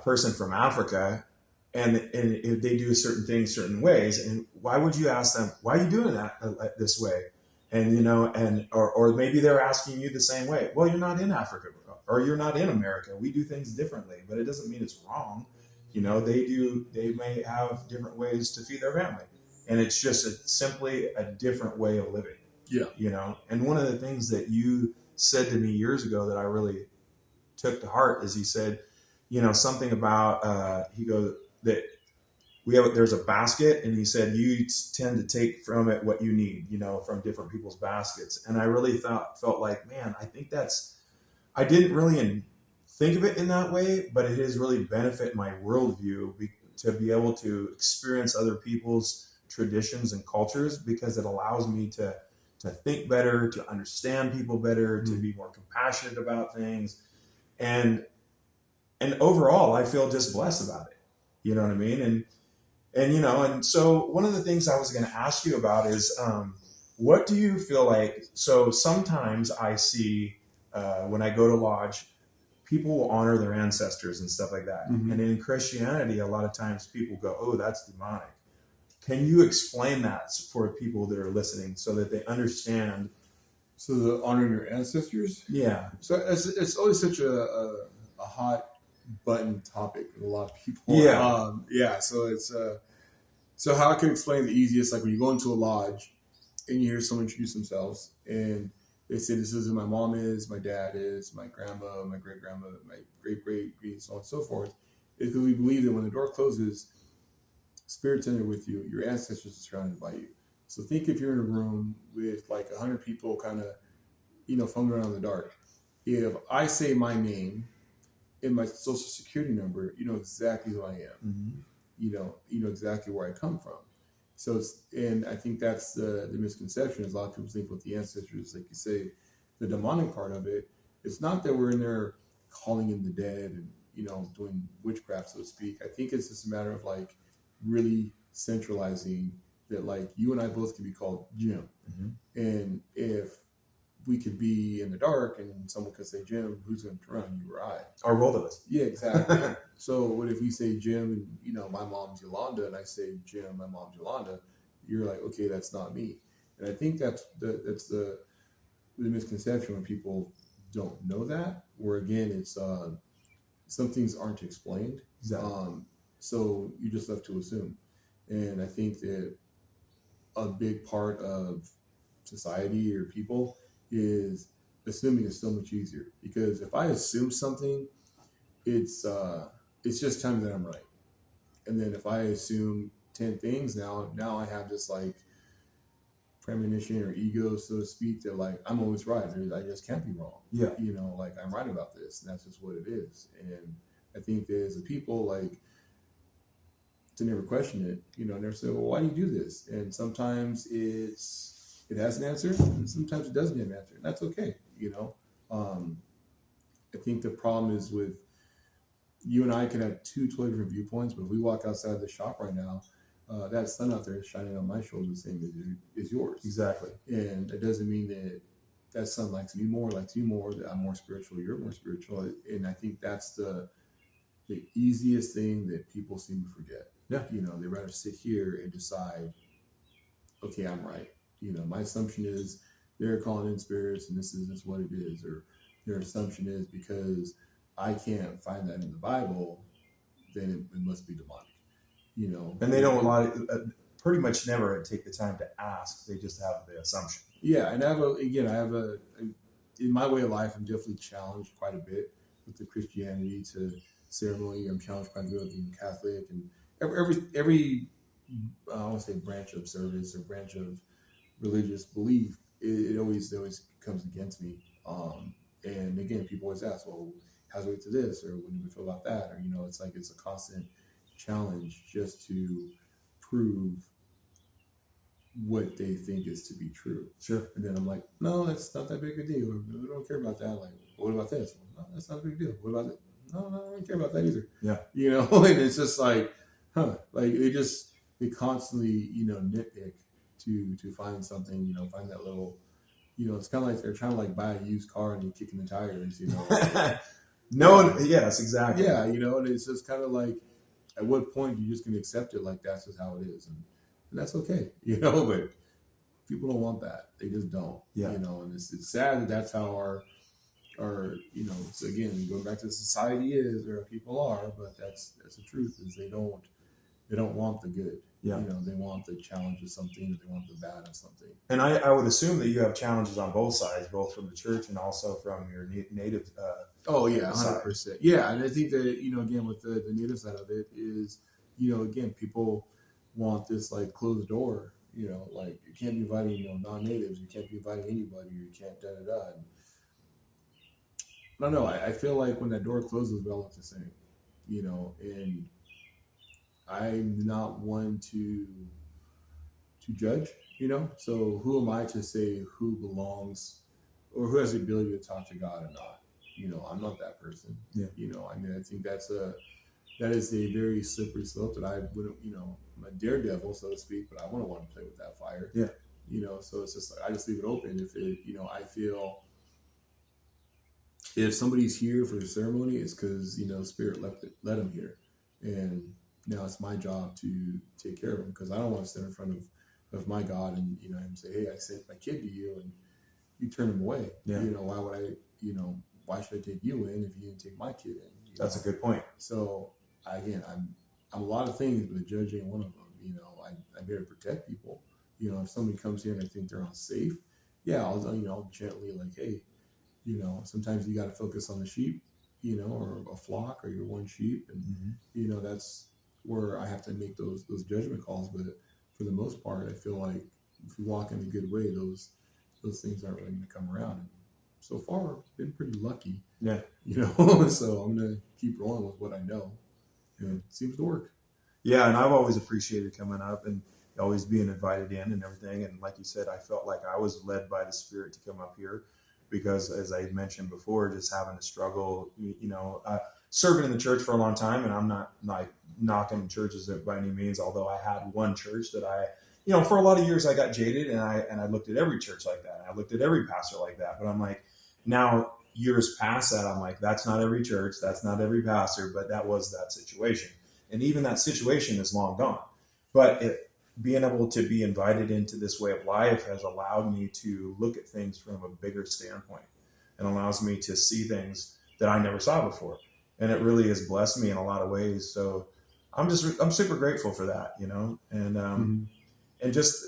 person from Africa and if they do certain things certain ways, and why would you ask them, why are you doing that this way? And, or maybe they're asking you the same way. Well, you're not in Africa, or you're not in America. We do things differently, but it doesn't mean it's wrong. They may have different ways to feed their family, and it's just simply a different way of living. Yeah. And one of the things that you said to me years ago that I really took to heart is he said, something about, he goes that there's a basket, and he said, you tend to take from it what you need, from different people's baskets. And I really felt like, man, I think I didn't really think of it in that way, but it has really benefit my worldview to be able to experience other people's traditions and cultures, because it allows me to think better, to understand people better, to be more compassionate about things. And overall, I feel just blessed about it. You know what I mean? And so one of the things I was going to ask you about is, what do you feel like? So sometimes I see when I go to lodge, people will honor their ancestors and stuff like that. Mm-hmm. And in Christianity, a lot of times people go, "Oh, that's demonic." Can you explain that for people that are listening so that they understand? So the honoring your ancestors. Yeah. So it's always such a hot button topic with a lot of people. Yeah. So it's so how I can explain the easiest, like when you go into a lodge and you hear someone introduce themselves and they say, "This is who my mom is, my dad is, my grandma, my great grandma, my great great, so on and so forth," is because we believe that when the door closes, Spirit's in there with you. Your ancestors are surrounded by you. So think if you're in a room with like 100 people kind of, fumbling around in the dark. If I say my name and my social security number, you know exactly who I am. Mm-hmm. You know exactly where I come from. So and I think that's the misconception is a lot of people think with the ancestors, like you say, the demonic part of it, it's not that we're in there calling in the dead and, doing witchcraft, so to speak. I think it's just a matter of like really centralizing that like you and I both can be called Jim. Mm-hmm. And if we could be in the dark and someone could say Jim, who's going to turn around, you or I? Or both of us. Yeah, exactly. So what if we say Jim and, my mom's Yolanda, and I say Jim, my mom's Yolanda, you're like, okay, that's not me. And I think that's the misconception when people don't know that, where again, it's some things aren't explained. Exactly. So you're just left to assume. And I think that a big part of society or people is assuming is so much easier. Because if I assume something, it's just time that I'm right. And then if I assume 10 things now I have this like premonition or ego, so to speak, that like I'm always right. I just can't be wrong. Yeah. Like I'm right about this, and that's just what it is. And I think that as a people, like, to never question it, never say, well, why do you do this? And sometimes it has an answer, and sometimes it doesn't have an answer. And that's okay, I think the problem is with you and I can have two totally different viewpoints, but if we walk outside the shop right now, that sun out there is shining on my shoulder the same as yours. Exactly. And it doesn't mean that sun likes you more, that I'm more spiritual, you're more spiritual. And I think that's the easiest thing that people seem to forget. Yeah. They rather sit here and decide, okay, I'm right. My assumption is they're calling in spirits and this is just what it is. Or their assumption is because I can't find that in the Bible, then it must be demonic. And they don't pretty much never take the time to ask. They just have the assumption. Yeah. And in my way of life, I'm definitely challenged quite a bit with the Christianity to ceremony. I'm challenged quite a bit with being Catholic and every I don't want to say branch of service or branch of religious belief. It always comes against me. And again, people always ask, well, how's it relate to this? Or what do you feel about that? Or, it's like it's a constant challenge just to prove what they think is to be true. Sure. And then I'm like, no, that's not that big a deal. We don't care about that. Like, what about this? Well, no, that's not a big deal. What about it? No, I don't care about that either. Yeah. And it's just like, like they constantly, nitpick to find something, find that little, it's kind of like they're trying to like buy a used car and you're kicking the tires, Yes, exactly. Yeah, and it's just kind of like, at what point you're just going to accept it like that's just how it is, and that's okay, but people don't want that. They just don't. Yeah. And it's sad that that's how our so again, going back to society is or people are, but that's the truth is they don't want the good. Yeah. They want the challenge of something, they want the bad of something. And I would assume that you have challenges on both sides, both from the church and also from your native. Oh yeah, 100%. Yeah, and I think that again with the native side of it is again people want this like closed door. Like you can't be inviting non-natives, you can't be inviting anybody, you can't da da da. I don't know. I feel like when that door closes, we all look the same, and I'm not one to judge. So who am I to say who belongs or who has the ability to talk to God or not? I'm not that person. Yeah. I mean, I think that is a very slippery slope that I wouldn't, I'm a daredevil, so to speak, but I wouldn't want to play with that fire. Yeah. So it's just like, I just leave it open. If it, I feel if somebody's here for the ceremony, it's because, Spirit led them here. And now it's my job to take care of them, because I don't want to stand in front of my God and, and say, hey, I sent my kid to you and you turn him away. Yeah. Why would I, why should I take you in if you didn't take my kid in? That's a good point. So again, I'm a lot of things, but judge ain't one of them. I'm here to protect people. If somebody comes here and I think they're unsafe, yeah, I'll gently like, hey, sometimes you got to focus on the sheep, or a flock, or your one sheep, and that's where I have to make those judgment calls. But for the most part, I feel like if you walk in a good way, those things aren't really going to come around. And so far, I've been pretty lucky. Yeah. So I'm going to keep rolling with what I know, and it seems to work. Yeah, and I've always appreciated coming up and always being invited in and everything. And like you said, I felt like I was led by the Spirit to come up here because, as I mentioned before, just having to struggle, serving in the church for a long time. And I'm not like knocking churches by any means, although I had one church that for a lot of years I got jaded, and I looked at every church like that. And I looked at every pastor like that. But I'm like, now years past that, I'm like, that's not every church, that's not every pastor, but that was that situation. And even that situation is long gone. But being able to be invited into this way of life has allowed me to look at things from a bigger standpoint, and allows me to see things that I never saw before. And it really has blessed me in a lot of ways. So I'm super grateful for that, and just,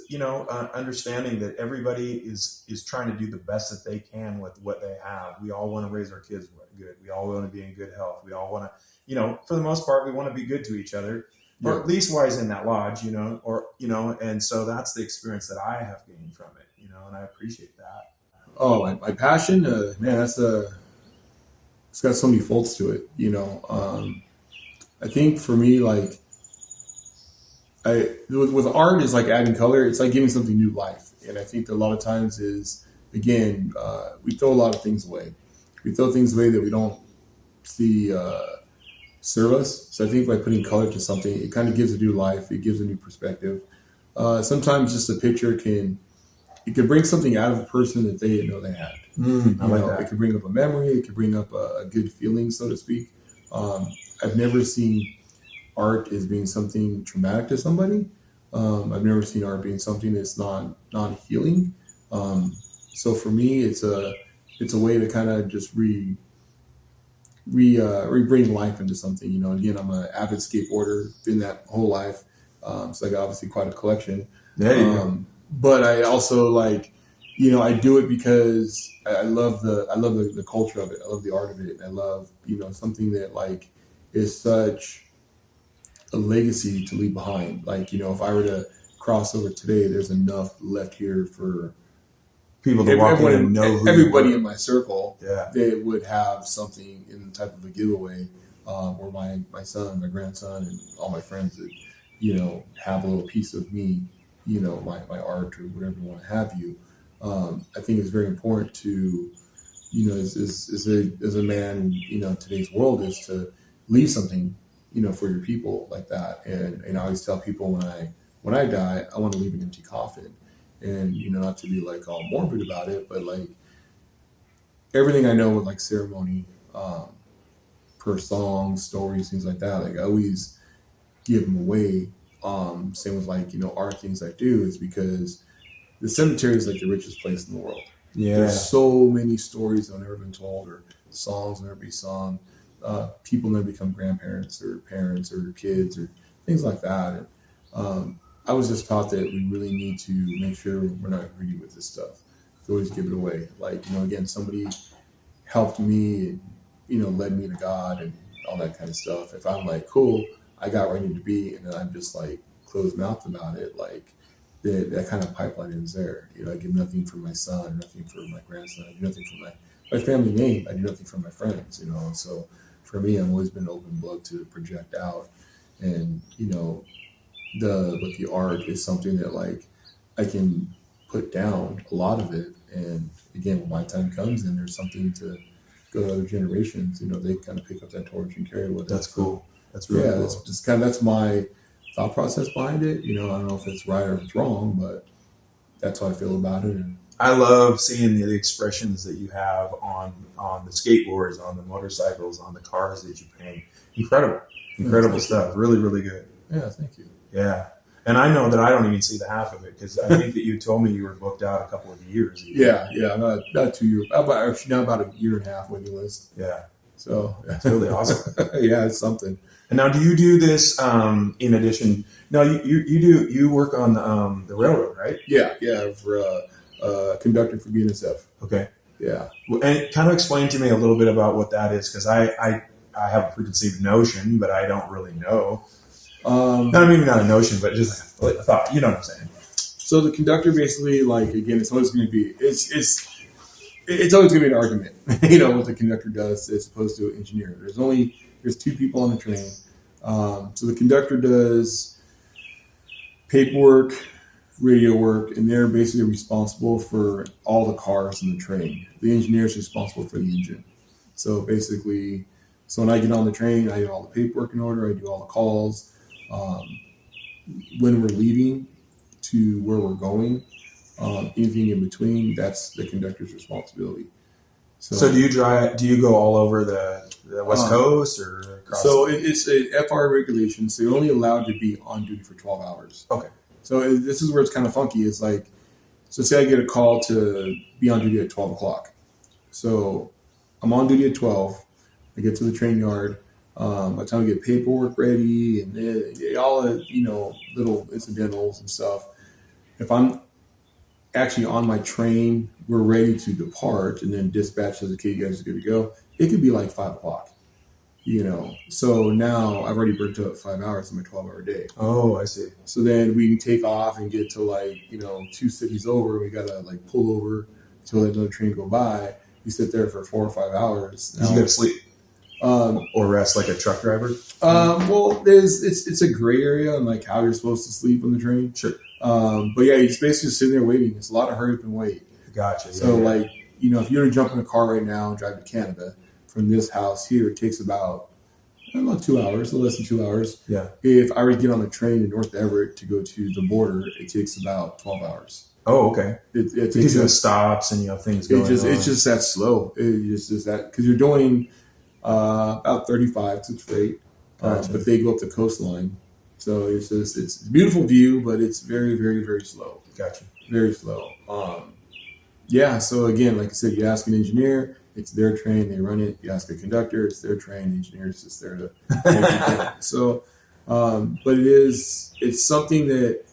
understanding that everybody is trying to do the best that they can with what they have. We all want to raise our kids good. We all want to be in good health. We all want to, for the most part, we want to be good to each other, or at least wise in that lodge, and so that's the experience that I have gained from it, and I appreciate that. Oh, my passion, man, it's got so many folds to it, I think for me, like, with art is like adding color. It's like giving something new life. And I think that a lot of times is, again, we throw a lot of things away. We throw things away that we don't see serve us. So I think by putting color to something, it kind of gives a new life. It gives a new perspective. Sometimes just a picture can bring something out of a person that they didn't know they had. I like that. It could bring up a memory. It could bring up a good feeling, so to speak. I've never seen art as being something traumatic to somebody. I've never seen art being something that's non-healing. So for me, it's a way to kind of just bring life into something. Again, I'm an avid skateboarder, been that whole life. So I got obviously quite a collection. But I also like, I do it because I love the culture of it. I love the art of it. I love, something that like is such a legacy to leave behind. Like, if I were to cross over today, there's enough left here for people to walk in and know everybody in my circle. Yeah. They would have something in the type of a giveaway, where my son, my grandson, and all my friends would, have a little piece of me, my art or whatever you want to have you. I think it's very important to, as a man, today's world is to leave something, for your people like that. And I always tell people when I die, I want to leave an empty coffin. And, not to be like all morbid about it, but like everything I know with like ceremony, per song, stories, things like that, like I always give them away. Same with like, art things I do is because the cemetery is like the richest place in the world. Yeah. There's so many stories that have never been told, or songs never be sung. People never become grandparents or parents or kids or things like that. And I was just taught that we really need to make sure we're not greedy with this stuff. To always give it away. Like, again, somebody helped me and, led me to God and all that kind of stuff. If I'm like, cool, I got where I need to be, and then I'm just like closed mouthed about it, like that kind of pipeline is there. I give nothing for my son, nothing for my grandson, I do nothing for my family name, I do nothing for my friends, and so for me, I've always been an open book to project out. And, the art is something that like, I can put down a lot of it. And again, when my time comes and there's something to go to other generations, they kind of pick up that torch and carry it with That's it. cool. That's really cool. That's just that's my thought process behind it. I don't know if it's right or if it's wrong, but that's how I feel about it. And I love seeing the expressions that you have on the skateboards, on the motorcycles, on the cars that you paint. Incredible stuff. Really, really good. Yeah, thank you. Yeah. And I know that I don't even see the half of it because I think that you told me you were booked out a couple of years. Yeah, not 2 years. Actually, now about a year and a half waiting list. Yeah. So That's really awesome. yeah, it's something. And now, do you do this in addition? No, you work on the railroad, right? Yeah, for conductor for BNSF. Okay. Yeah. And kind of explain to me a little bit about what that is, because I have a preconceived notion, but I don't really know. Maybe not a notion, but just a thought. You know what I'm saying? So the conductor basically, again, it's always going to be it's always going to be an argument. What the conductor does as opposed to an engineer. There's two people on the train. So the conductor does paperwork, radio work, and they're basically responsible for all the cars in the train. The engineer is responsible for the engine. So basically, when I get on the train, I do all the paperwork in order. I do all the calls. When we're leaving to where we're going, anything in between, that's the conductor's responsibility. So do you go all over the West Coast or across? So it's a FR regulation. So you're only allowed to be on duty for 12 hours. Okay. So this is where it's kind of funky. It's so say I get a call to be on duty at 12 o'clock. So I'm on duty at 12. I get to the train yard. By the time I get paperwork ready and all the, little incidentals and stuff. If I'm actually on my train, we're ready to depart and then dispatch says, okay, you guys are good to go. It could be 5 o'clock, So now I've already burnt up 5 hours in my 12-hour day. Oh, I see. So then we can take off and get to 2 cities over. We got to pull over to let another train go by. You sit there for 4 or 5 hours. You go to sleep. Or rest like a truck driver? Well, it's a gray area on how you're supposed to sleep on the train. Sure. But yeah, you're just basically sitting there waiting. It's a lot of hurry up and wait. Gotcha. So if you were to jump in a car right now and drive to Canada from this house here, it takes about 2 hours, a little less than 2 hours. Yeah. If I were to get on the train in North Everett to go to the border, it takes about 12 hours. Oh, okay. It because of the stops and things going on. It's just that slow. It's just that because you're doing about 35 to freight, Gotcha. but they go up the coastline. So it's a beautiful view, but it's very, very, very slow. Gotcha. Very slow. So again, like I said, you ask an engineer, it's their train, they run it. You ask a conductor, it's their train, the engineer is just there to make it. So, but it's something that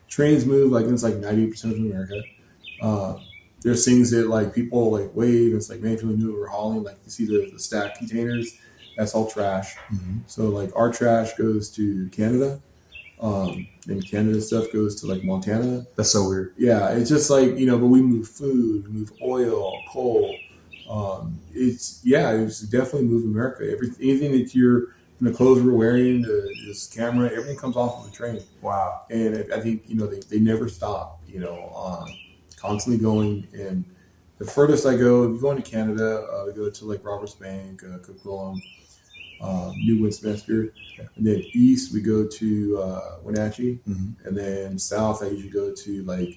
trains move, it's 90% of America. There's things that people wave. It's man, if you knew we were hauling, you see the stack containers, that's all trash. Mm-hmm. So our trash goes to Canada. And Canada stuff goes to Montana. That's so weird. Yeah, it's just but we move food, we move oil, coal. It's definitely move America. Anything that you're in the clothes we're wearing, this camera, everything comes off of the train. Wow. And I think they never stop. Constantly going. And the furthest I go, if you go into Canada, we go to Roberts Bank, Coquitlam, New Westminster, and then east we go to Wenatchee, mm-hmm. and then south I usually go to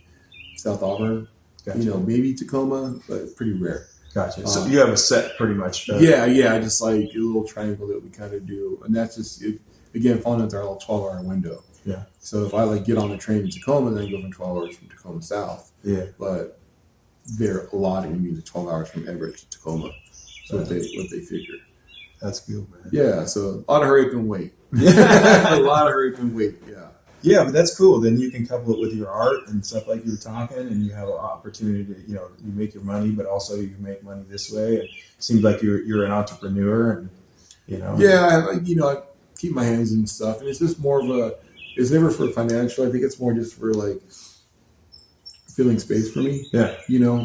South Auburn, Gotcha. Maybe Tacoma, but pretty rare. Gotcha. So you have a set pretty much. Just a little triangle that we kind of do, and that's just again falling into our little 12-hour window. Yeah. So if I get on the train in Tacoma, then I go from 12 hours from Tacoma south. Yeah. But they're allotting me the 12 hours from Everett to Tacoma. So what they figure. That's good, man. Yeah, so a lot of hurry up and wait. A lot of hurry up and wait, yeah. Yeah, but that's cool. Then you can couple it with your art and stuff like you were talking, and you have an opportunity to, you make your money, but also you make money this way. It seems like you're an entrepreneur, and Yeah, I keep my hands in stuff, and it's just more of it's never for financial. I think it's more just for filling space for me. Yeah.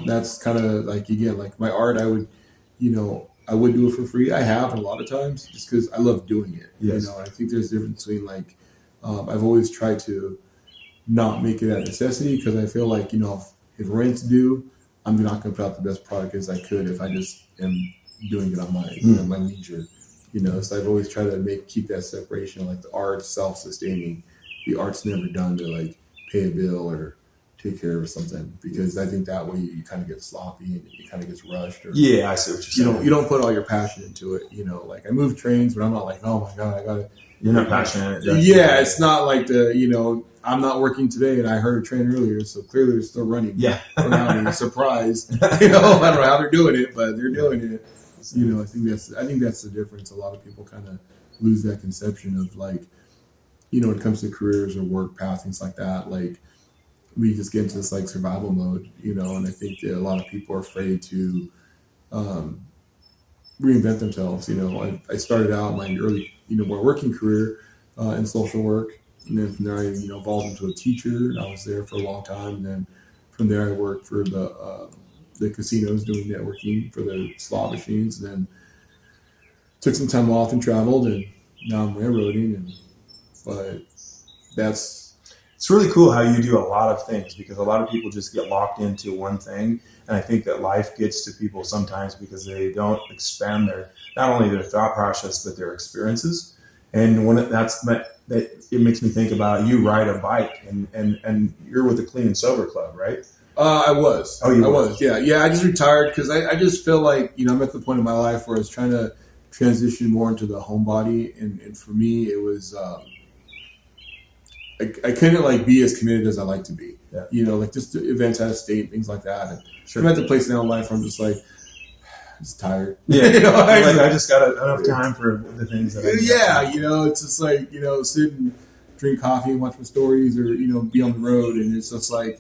That's kind of again, my art, I would do it for free. I have a lot of times just because I love doing it. Yes. I think there's a difference between I've always tried to not make it a necessity, because I feel like, if rent's due, I'm not going to put out the best product as I could if I just am doing it on my my leisure. So I've always tried to keep that separation. Like, the art's self-sustaining. The art's never done to like pay a bill or take care of something, because I think that way you kind of get sloppy and it kind of gets rushed. Or Yeah, I see what you're saying. you don't put all your passion into it. Like, I move trains, but I'm not like, oh my god, I gotta. You're not passionate. Yeah, it's not like I'm not working today and I heard a train earlier, so clearly they're still running. Yeah. Without me, surprised. I don't know how they're doing it, but they're doing it. I think that's the difference. A lot of people kind of lose that conception of, like, when it comes to careers or work paths, things like that. Like, we just get into this like survival mode, and I think that a lot of people are afraid to reinvent themselves. I started out my early, more working career in social work, and then from there I, evolved into a teacher, and I was there for a long time. And then from there I worked for the casinos doing networking for the slot machines, and then took some time off and traveled, and now I'm railroading. But it's really cool how you do a lot of things, because a lot of people just get locked into one thing. And I think that life gets to people sometimes because they don't expand not only their thought process, but their experiences. And it makes me think about, you ride a bike and you're with the Clean and Sober Club, right? I was. Oh, you I were? was. Yeah. I just retired because I just feel like, I'm at the point in my life where I was trying to transition more into the homebody. And for me, it was, I couldn't like be as committed as I like to be. Yeah. Like just events out of state, things like that. And Sure. I'm at the place now in life where I'm just like, I'm just tired. Yeah. I just got enough time for the things that I do. Yeah. It's just like, sit and drink coffee and watch my stories, or, be on the road. And it's just like,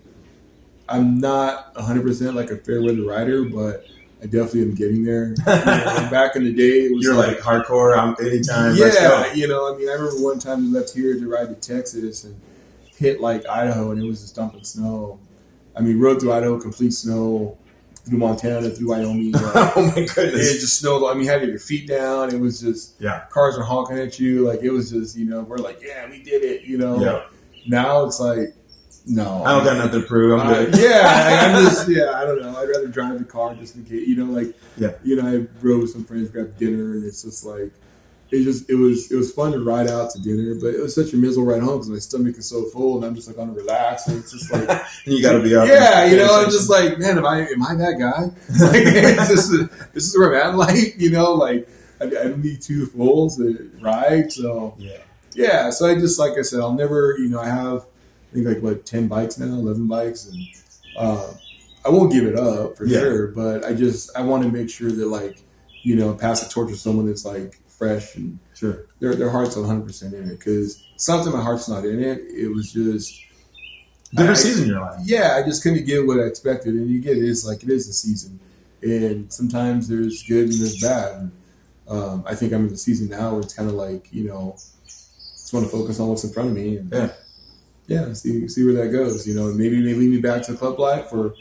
I'm not 100% like a fair weather rider, but I definitely am getting there. Back in the day, it was You're like hardcore. I'm anytime. Yeah, Let's go. I remember one time we left here to ride to Texas and hit like Idaho, and it was just dumping snow. Rode through Idaho, complete snow, through Montana, through Wyoming. Oh my goodness! It just snowed. You had to get your feet down. It was just cars are honking at you. Like, it was just we're like, yeah, we did it. Yeah. Now it's like, no, I don't got nothing to prove. I'm good. I don't know. I'd rather drive the car just in case. I rode with some friends, grabbed dinner, and it's just like, it was fun to ride out to dinner, but it was such a miserable ride home because my stomach is so full, and I'm just like, on to relax, and it's just like, you got to be up. Yeah, I'm just like, man, am I that guy? Like, this is where I'm at in life. Like, I don't need two fools to ride, so yeah. So I just, like I said, I'll never, I have, I think, like 10 bikes now, 11 bikes, and I won't give it up for sure, but I want to make sure that, like, pass the torch to someone that's like fresh and sure their heart's 100% in it, because it's not that my heart's not in it. It was just different season in your life. Yeah, I just couldn't get what I expected, and you get it. It's like, it is a season, and sometimes there's good and there's bad. And, I think I'm in the season now where it's kind of like, just want to focus on what's in front of me, and see where that goes. Maybe they lead me back to club life, or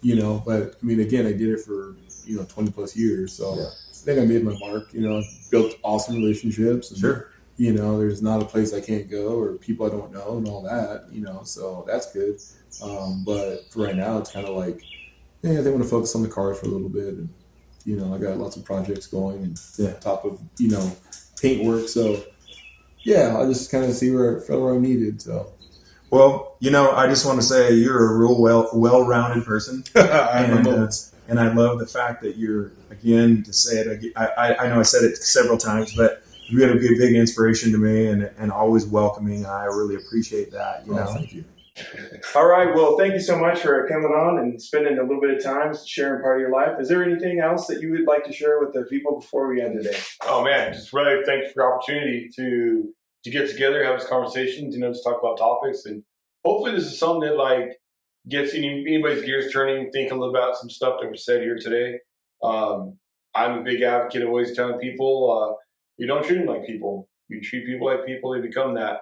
but again, I did it for 20 plus years, so I think I made my mark. Built awesome relationships, and, sure. There's not a place I can't go or people I don't know and all that. So that's good. But for right now, it's kind of like, they want to focus on the cars for a little bit, and I got lots of projects going, and on top of paint work. So I'll just kind of see where I'm needed. So. Well, I just want to say you're a real well-rounded person, and I love the fact that you're, again, to say it again, I know I said it several times, but you had a big inspiration to me, and always welcoming. And I really appreciate that. Thank you. All right. Well, thank you so much for coming on and spending a little bit of time sharing part of your life. Is there anything else that you would like to share with the people before we end today? Oh man, just really thank you for the opportunity to get together, have this conversation, just talk about topics, and hopefully this is something that like gets anybody's gears turning, think a little about some stuff that was said here today. I'm a big advocate of always telling people, you don't treat them like people. You treat people like people, they become that.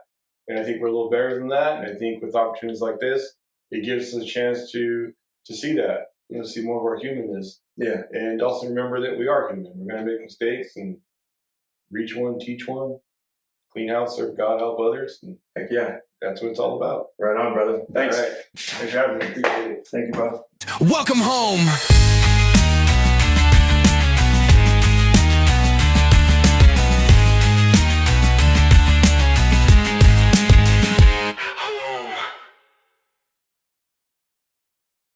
And I think we're a little better than that. And I think with opportunities like this, it gives us a chance to see that, see more of our humanness. Yeah. And also remember that we are human. We're going to make mistakes, and reach one, teach one, clean house, serve God, help others. And Heck yeah. that's what it's all about. Right on, brother. Thanks. All right. Thanks for having me. Appreciate it. Thank you, bud. Welcome home.